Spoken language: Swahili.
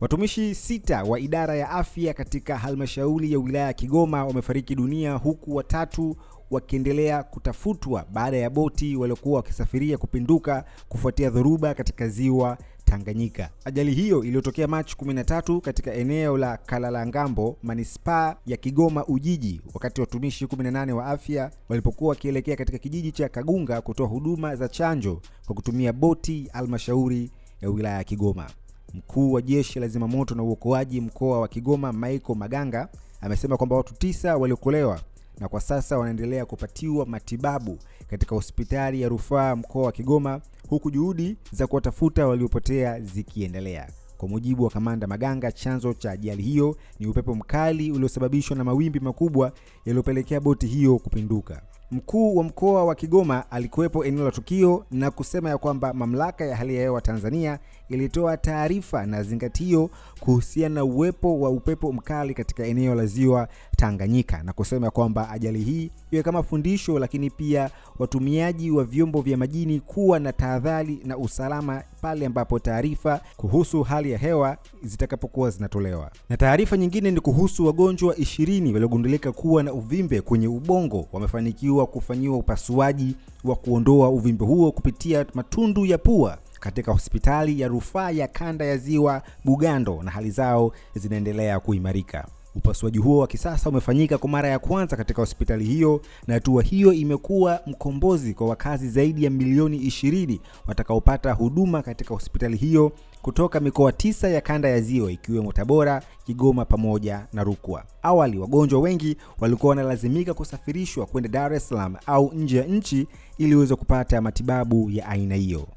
Watumishi 6 wa idara ya afya katika halmashauri ya wilaya ya Kigoma wamefariki dunia huku watatu wakiendelea kutafutwa baada ya boti waliokuwa wakisafiria kupinduka kufuatia dhoruba katika ziwa Tanganyika. Ajali hiyo iliyotokea Machi 13 katika eneo la Kalalangambo, manispaa ya Kigoma Ujiji, wakati watumishi 18 wa afya walipokuwa wakielekea katika kijiji cha Kagunga kutoa huduma za chanjo kwa kutumia boti halmashauri ya wilaya ya Kigoma. Mkuu wa Jeshi la Zimamoto na Uokoaji mkoa wa Kigoma, Michael Maganga, amesema kwamba watu 9 waliokolewa na kwa sasa wanaendelea kupatiwa matibabu katika hospitali ya rufaa mkoa wa Kigoma, huku juhudi za kuwatafuta waliopotea zikiendelea. Kwa mujibu wa Kamanda Maganga, chanzo cha ajali hiyo ni upepo mkali uliosababishwa na mawimbi makubwa yaliyopelekea boti hiyo kupinduka. Mkuu wa mkoa wa Kigoma alikuwepo eneo la tukio na kusema ya kwamba mamlaka ya hali ya hewa Tanzania ilitoa taarifa na zingatio kuhusiana na uwepo wa upepo mkali katika eneo la ziwa Tanganyika, na kusema kwamba ajali hii iwe kama fundisho, lakini pia watumiaji wa vyombo vya majini kuwa na tahadhari na usalama pale ambapo taarifa kuhusu hali ya hewa zitakapokuwa zinatolewa. Na taarifa nyingine ni kuhusu wagonjwa 20 waliogundulika kuwa na uvimbe kwenye ubongo wamefanikiwa kufanyiwa upasuaji wa kuondoa uvimbe huo kupitia matundu ya pua katika hospitali ya rufaa ya kanda ya Ziwa Bugando, na hali zao zinaendelea kuimarika. Upasuaji huo wa kisasa umefanyika kwa mara ya kwanza katika hospitali hiyo, na hatua hiyo imekuwa mkombozi kwa wakazi zaidi ya milioni 20 watakaopata huduma katika hospitali hiyo kutoka mikoa 9 ya kanda ya Ziwa ikiwemo Tabora, Kigoma pamoja na Rukwa. Awali wagonjwa wengi walikuwa wanalazimika kusafirishwa kwenda Dar es Salaam au nje ya nchi ili waweze kupata matibabu ya aina hiyo.